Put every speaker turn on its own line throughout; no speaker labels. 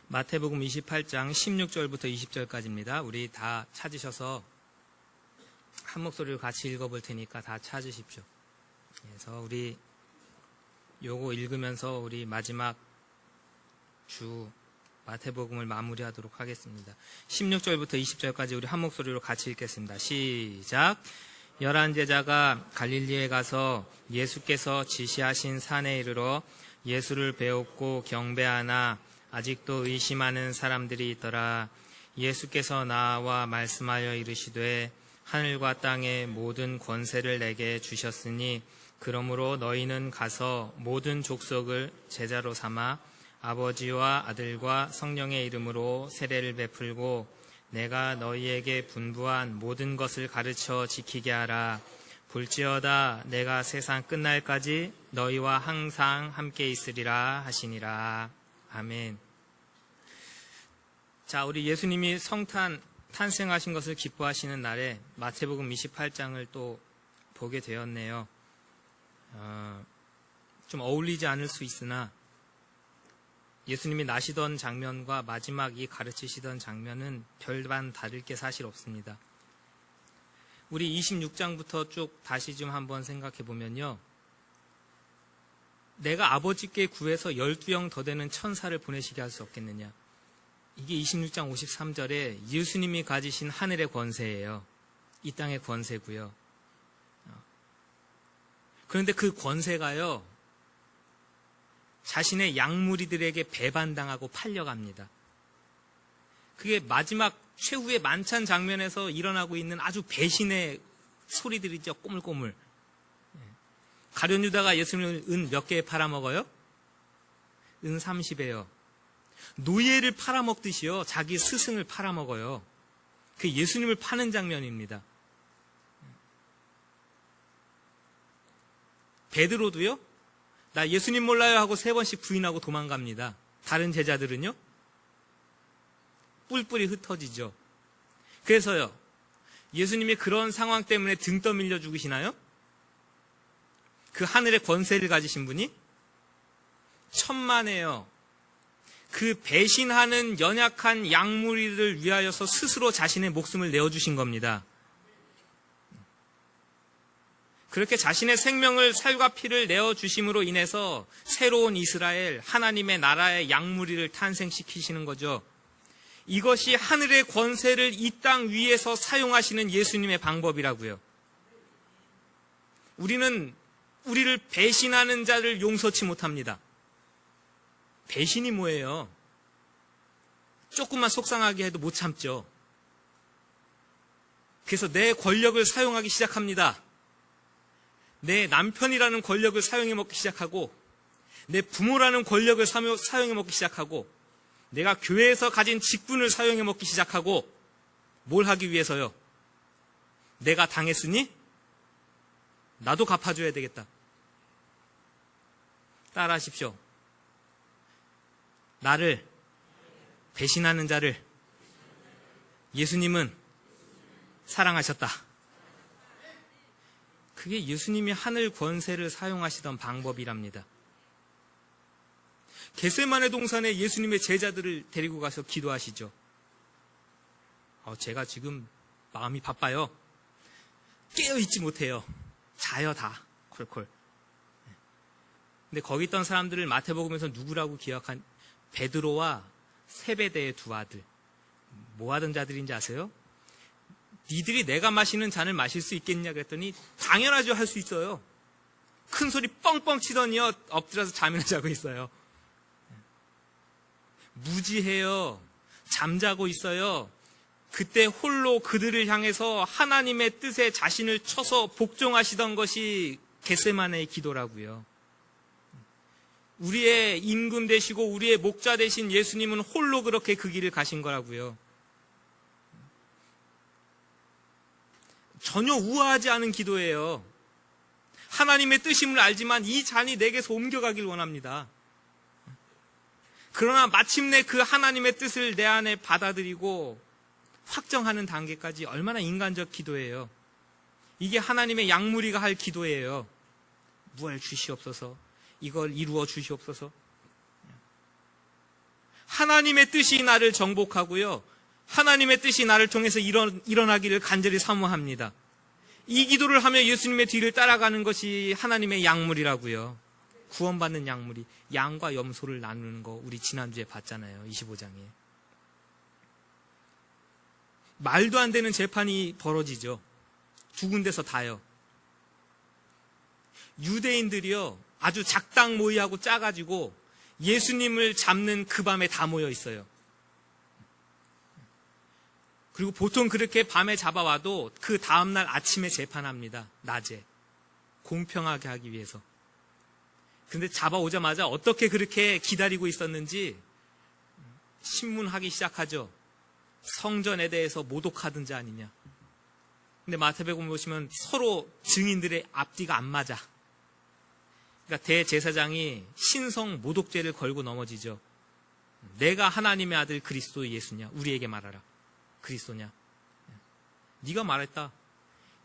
마태복음 28장 16절부터 20절까지입니다. 우리 다 찾으셔서 한 목소리로 같이 읽어볼 테니까 다 찾으십시오. 그래서 우리 요거 읽으면서 우리 마지막 주 마태복음을 마무리하도록 하겠습니다. 16절부터 20절까지 우리 한 목소리로 같이 읽겠습니다. 시작. 11 제자가 갈릴리에 가서 예수께서 지시하신 산에 이르러 예수를 배웠고 경배하나 아직도 의심하는 사람들이 있더라. 예수께서 나와 말씀하여 이르시되 하늘과 땅의 모든 권세를 내게 주셨으니 그러므로 너희는 가서 모든 족속을 제자로 삼아 아버지와 아들과 성령의 이름으로 세례를 베풀고 내가 너희에게 분부한 모든 것을 가르쳐 지키게 하라. 볼지어다 내가 세상 끝날까지 너희와 항상 함께 있으리라 하시니라. 아멘. 자, 우리 예수님이 성탄 탄생하신 것을 기뻐하시는 날에 마태복음 28장을 또 보게 되었네요. 좀 어울리지 않을 수 있으나 예수님이 나시던 장면과 마지막 이 가르치시던 장면은 별반 다를 게 사실 없습니다. 우리 26장부터 쭉 다시 좀 한번 생각해 보면요. 내가 아버지께 구해서 12영 더 되는 천사를 보내시게 할 수 없겠느냐. 이게 26장 53절에 예수님이 가지신 하늘의 권세예요. 이 땅의 권세고요. 그런데 그 권세가요. 자신의 양무리들에게 배반당하고 팔려갑니다. 그게 마지막 최후의 만찬 장면에서 일어나고 있는 아주 배신의 소리들이죠. 꼬물꼬물. 가룟 유다가 예수님을 은 몇 개에 팔아먹어요? 은 30에요. 노예를 팔아먹듯이요. 자기 스승을 팔아먹어요. 그 예수님을 파는 장면입니다. 베드로도요. 나 예수님 몰라요 하고 3번씩 부인하고 도망갑니다. 다른 제자들은요. 뿔뿔이 흩어지죠. 그래서요. 예수님이 그런 상황 때문에 등 떠밀려 죽으시나요? 그 하늘의 권세를 가지신 분이 천만에요. 그 배신하는 연약한 양무리를 위하여서 스스로 자신의 목숨을 내어주신 겁니다. 그렇게 자신의 생명을 살과 피를 내어주심으로 인해서 새로운 이스라엘, 하나님의 나라의 양무리를 탄생시키시는 거죠. 이것이 하늘의 권세를 이 땅 위에서 사용하시는 예수님의 방법이라고요. 우리는 우리를 배신하는 자를 용서치 못합니다. 배신이 뭐예요? 조금만 속상하게 해도 못 참죠. 그래서 내 권력을 사용하기 시작합니다. 내 남편이라는 권력을 사용해 먹기 시작하고 내 부모라는 권력을 사용해 먹기 시작하고 내가 교회에서 가진 직분을 사용해 먹기 시작하고 뭘 하기 위해서요? 내가 당했으니 나도 갚아줘야 되겠다. 따라하십시오. 나를 배신하는 자를 예수님은 사랑하셨다. 그게 예수님이 하늘 권세를 사용하시던 방법이랍니다. 겟세마네 동산에 예수님의 제자들을 데리고 가서 기도하시죠. 제가 지금 마음이 바빠요. 깨어있지 못해요. 자요 다. 콜콜. 근데 거기 있던 사람들을 마태복음에서 누구라고 기억한 베드로와 세베대의 두 아들. 뭐 하던 자들인지 아세요? 니들이 내가 마시는 잔을 마실 수 있겠냐 그랬더니 당연하죠. 할 수 있어요. 큰 소리 뻥뻥 치더니요. 엎드려서 잠이나 자고 있어요. 무지해요. 잠자고 있어요. 그때 홀로 그들을 향해서 하나님의 뜻에 자신을 쳐서 복종하시던 것이 겟세마네의 기도라고요. 우리의 임금 되시고 우리의 목자 되신 예수님은 홀로 그렇게 그 길을 가신 거라고요. 전혀 우아하지 않은 기도예요. 하나님의 뜻임을 알지만 이 잔이 내게서 옮겨가길 원합니다. 그러나 마침내 그 하나님의 뜻을 내 안에 받아들이고 확정하는 단계까지 얼마나 인간적 기도예요. 이게 하나님의 양무리가 할 기도예요. 무할 주시옵소서. 이걸 이루어 주시옵소서. 하나님의 뜻이 나를 정복하고요. 하나님의 뜻이 나를 통해서 일어나기를 간절히 사모합니다. 이 기도를 하며 예수님의 뒤를 따라가는 것이 하나님의 약물이라고요. 구원받는 약물이 양과 염소를 나누는 거 우리 지난주에 봤잖아요. 25장에. 말도 안 되는 재판이 벌어지죠. 두 군데서 다요. 유대인들이요, 아주 작당 모의하고 짜가지고 예수님을 잡는 그 밤에 다 모여 있어요. 그리고 보통 그렇게 밤에 잡아와도 그 다음날 아침에 재판합니다. 낮에. 공평하게 하기 위해서. 근데 잡아오자마자 어떻게 그렇게 기다리고 있었는지 신문하기 시작하죠. 성전에 대해서 모독하던 자 아니냐. 근데 마태복음 보시면 서로 증인들의 앞뒤가 안 맞아. 그러니까 대제사장이 신성 모독죄를 걸고 넘어지죠. 내가 하나님의 아들 그리스도 예수냐? 우리에게 말하라. 그리스도냐? 네가 말했다.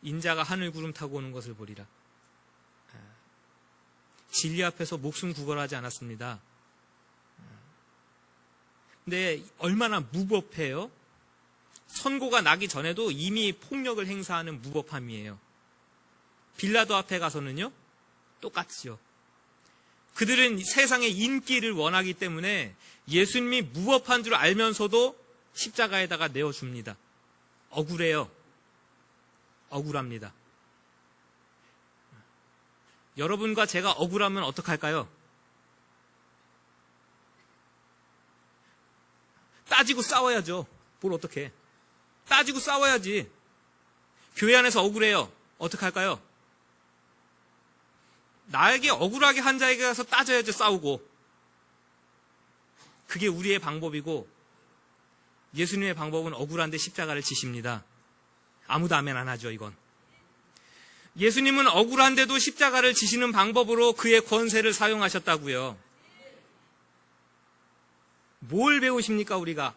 인자가 하늘 구름 타고 오는 것을 보리라. 진리 앞에서 목숨 구걸하지 않았습니다. 근데 얼마나 무법해요? 선고가 나기 전에도 이미 폭력을 행사하는 무법함이에요. 빌라도 앞에 가서는요, 똑같죠. 그들은 세상의 인기를 원하기 때문에 예수님이 무법한 줄 알면서도 십자가에다가 내어줍니다. 억울해요. 억울합니다. 여러분과 제가 억울하면 어떡할까요? 따지고 싸워야죠. 뭘 어떡해. 따지고 싸워야지. 교회 안에서 억울해요. 어떡할까요? 나에게 억울하게 한 자에게 가서 따져야죠. 싸우고. 그게 우리의 방법이고, 예수님의 방법은 억울한데 십자가를 지십니다. 아무도 아멘 안 하죠, 이건. 예수님은 억울한데도 십자가를 지시는 방법으로 그의 권세를 사용하셨다고요. 뭘 배우십니까, 우리가?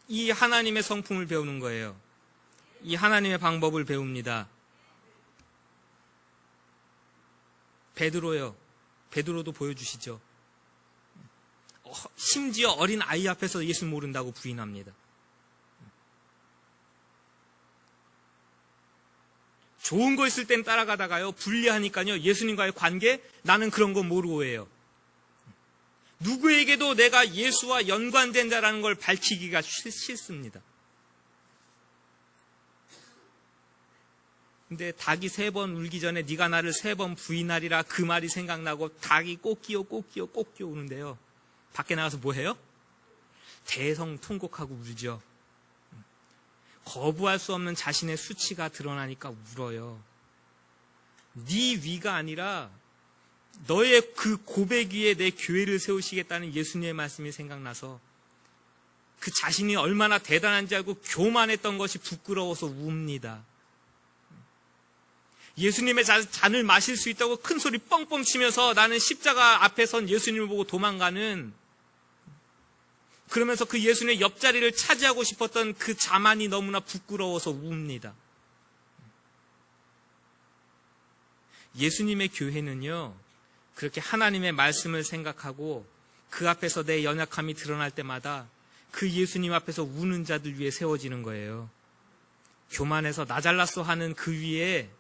이 하나님의 성품을 배우는 거예요. 이 하나님의 방법을 배웁니다. 베드로요. 베드로도 보여주시죠. 심지어 어린 아이 앞에서 예수 모른다고 부인합니다. 좋은 거 있을 땐 따라가다가요, 불리하니까요, 예수님과의 관계, 나는 그런 거 모르고 해요. 누구에게도 내가 예수와 연관된 자라는 걸 밝히기가 싫습니다. 근데 닭이 3번 울기 전에 네가 나를 3번 부인하리라, 그 말이 생각나고 닭이 꼬끼요 우는데요. 밖에 나가서 뭐 해요? 대성통곡하고 울죠. 거부할 수 없는 자신의 수치가 드러나니까 울어요. 네 위가 아니라 너의 그 고백 위에 내 교회를 세우시겠다는 예수님의 말씀이 생각나서 그 자신이 얼마나 대단한지 알고 교만했던 것이 부끄러워서 웁니다. 예수님의 잔을 마실 수 있다고 큰 소리 뻥뻥 치면서 나는 십자가 앞에 선 예수님을 보고 도망가는, 그러면서 그 예수님의 옆자리를 차지하고 싶었던 그 자만이 너무나 부끄러워서 웁니다. 예수님의 교회는요, 그렇게 하나님의 말씀을 생각하고 그 앞에서 내 연약함이 드러날 때마다 그 예수님 앞에서 우는 자들 위해 세워지는 거예요. 교만해서 나 잘났어 하는 그 위에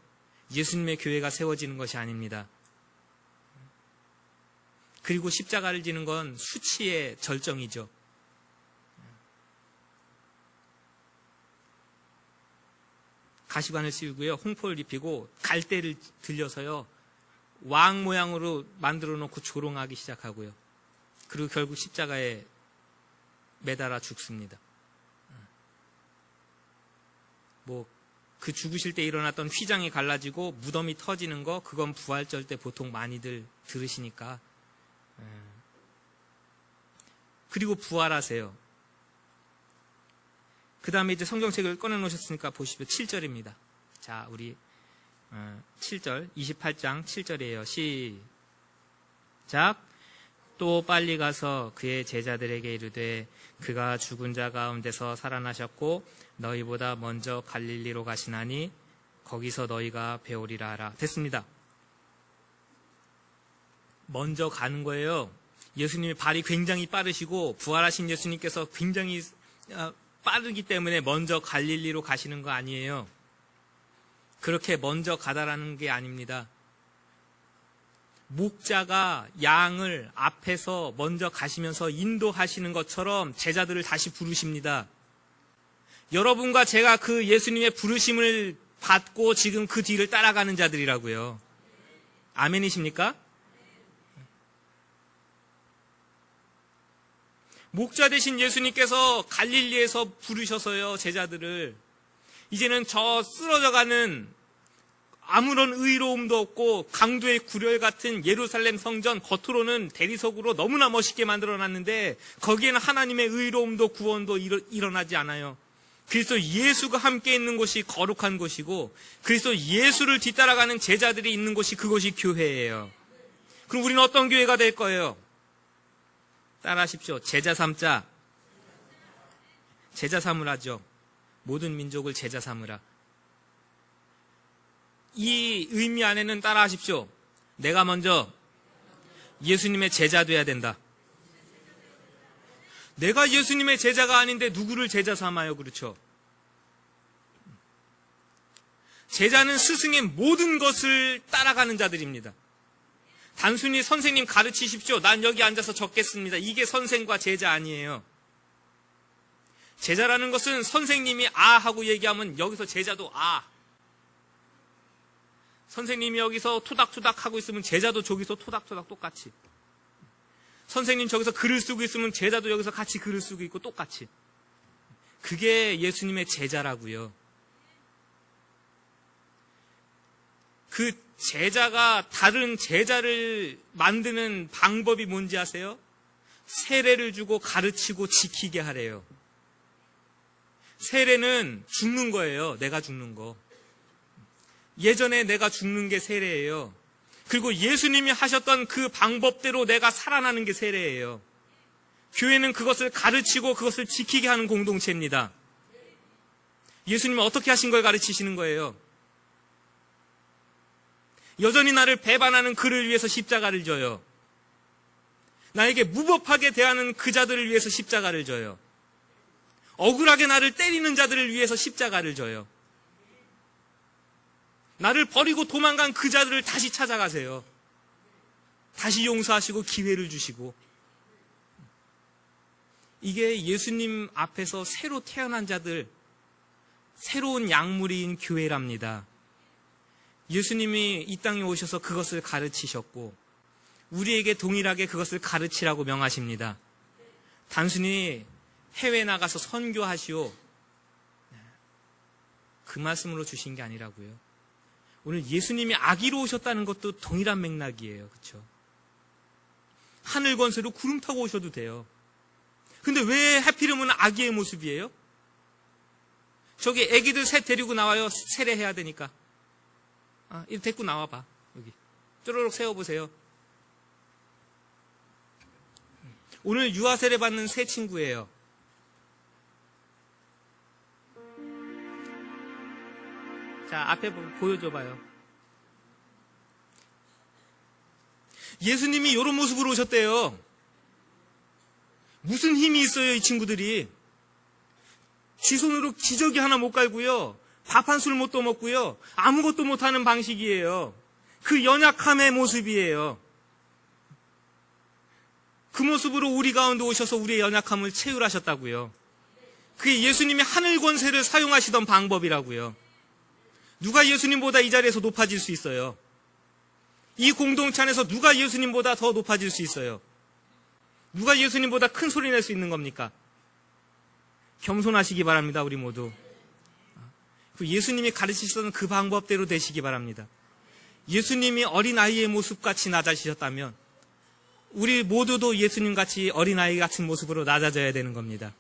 예수님의 교회가 세워지는 것이 아닙니다. 그리고 십자가를 지는 건 수치의 절정이죠. 가시관을 씌우고요, 홍포를 입히고 갈대를 들려서요, 왕 모양으로 만들어 놓고 조롱하기 시작하고요. 그리고 결국 십자가에 매달아 죽습니다. 그 죽으실 때 일어났던 휘장이 갈라지고 무덤이 터지는 거, 그건 부활절 때 보통 많이들 들으시니까. 그리고 부활하세요. 그 다음에 이제 성경책을 꺼내놓으셨으니까 보시죠. 7절입니다. 자, 우리 7절, 28장 7절이에요. 시작. 또 빨리 가서 그의 제자들에게 이르되 그가 죽은 자 가운데서 살아나셨고 너희보다 먼저 갈릴리로 가시나니 거기서 너희가 배우리라 하라. 됐습니다. 먼저 가는 거예요. 예수님의 발이 굉장히 빠르시고 부활하신 예수님께서 굉장히 빠르기 때문에 먼저 갈릴리로 가시는 거 아니에요. 그렇게 먼저 가다라는 게 아닙니다. 목자가 양을 앞에서 먼저 가시면서 인도하시는 것처럼 제자들을 다시 부르십니다. 여러분과 제가 그 예수님의 부르심을 받고 지금 그 뒤를 따라가는 자들이라고요. 아멘이십니까? 목자 되신 예수님께서 갈릴리에서 부르셔서요, 제자들을. 이제는 저 쓰러져가는 아무런 의로움도 없고 강도의 구렬 같은 예루살렘 성전, 겉으로는 대리석으로 너무나 멋있게 만들어놨는데 거기에는 하나님의 의로움도 구원도 일어나지 않아요. 그리스도 예수가 함께 있는 곳이 거룩한 곳이고 그리스도 예수를 뒤따라가는 제자들이 있는 곳이 그곳이 교회예요. 그럼 우리는 어떤 교회가 될 거예요? 따라하십시오. 제자 삼자. 제자 삼으라죠. 모든 민족을 제자 삼으라. 이 의미 안에는 따라하십시오. 내가 먼저 예수님의 제자 돼야 된다. 내가 예수님의 제자가 아닌데 누구를 제자 삼아요? 그렇죠? 제자는 스승의 모든 것을 따라가는 자들입니다. 단순히 선생님 가르치십시오. 난 여기 앉아서 적겠습니다. 이게 선생과 제자 아니에요. 제자라는 것은 선생님이 아 하고 얘기하면 여기서 제자도 아. 선생님이 여기서 토닥토닥 하고 있으면 제자도 저기서 토닥토닥 똑같이. 선생님 저기서 글을 쓰고 있으면 제자도 여기서 같이 글을 쓰고 있고 똑같이. 그게 예수님의 제자라고요. 그 제자가 다른 제자를 만드는 방법이 뭔지 아세요? 세례를 주고 가르치고 지키게 하래요. 세례는 죽는 거예요. 내가 죽는 거. 예전에 내가 죽는 게 세례예요. 그리고 예수님이 하셨던 그 방법대로 내가 살아나는 게 세례예요. 교회는 그것을 가르치고 그것을 지키게 하는 공동체입니다. 예수님은 어떻게 하신 걸 가르치시는 거예요? 여전히 나를 배반하는 그를 위해서 십자가를 져요. 나에게 무법하게 대하는 그 자들을 위해서 십자가를 져요. 억울하게 나를 때리는 자들을 위해서 십자가를 져요. 나를 버리고 도망간 그 자들을 다시 찾아가세요. 다시 용서하시고 기회를 주시고. 이게 예수님 앞에서 새로 태어난 자들, 새로운 약물인 교회랍니다. 예수님이 이 땅에 오셔서 그것을 가르치셨고 우리에게 동일하게 그것을 가르치라고 명하십니다. 단순히 해외 나가서 선교하시오, 그 말씀으로 주신 게 아니라고요. 오늘 예수님이 아기로 오셨다는 것도 동일한 맥락이에요. 그렇죠? 하늘 권세로 구름 타고 오셔도 돼요. 근데 왜 하필이면 아기의 모습이에요? 저기 아기들 셋 데리고 나와요. 세례해야 되니까. 이거 데리고 나와봐. 여기 쪼르륵 세워보세요. 오늘 유아 세례 받는 새 친구예요. 자, 앞에 보여줘봐요. 예수님이 이런 모습으로 오셨대요. 무슨 힘이 있어요, 이 친구들이. 지 손으로 기저귀 하나 못 갈고요. 밥 한 술 못 떠먹고요. 아무것도 못하는 방식이에요. 그 연약함의 모습이에요. 그 모습으로 우리 가운데 오셔서 우리의 연약함을 채울하셨다고요. 그게 예수님이 하늘 권세를 사용하시던 방법이라고요. 누가 예수님보다 이 자리에서 높아질 수 있어요? 이 공동체 안에서 누가 예수님보다 더 높아질 수 있어요? 누가 예수님보다 큰 소리 낼 수 있는 겁니까? 겸손하시기 바랍니다, 우리 모두. 예수님이 가르치셨던 그 방법대로 되시기 바랍니다. 예수님이 어린아이의 모습같이 낮아지셨다면 우리 모두도 예수님같이 어린아이 같은 모습으로 낮아져야 되는 겁니다.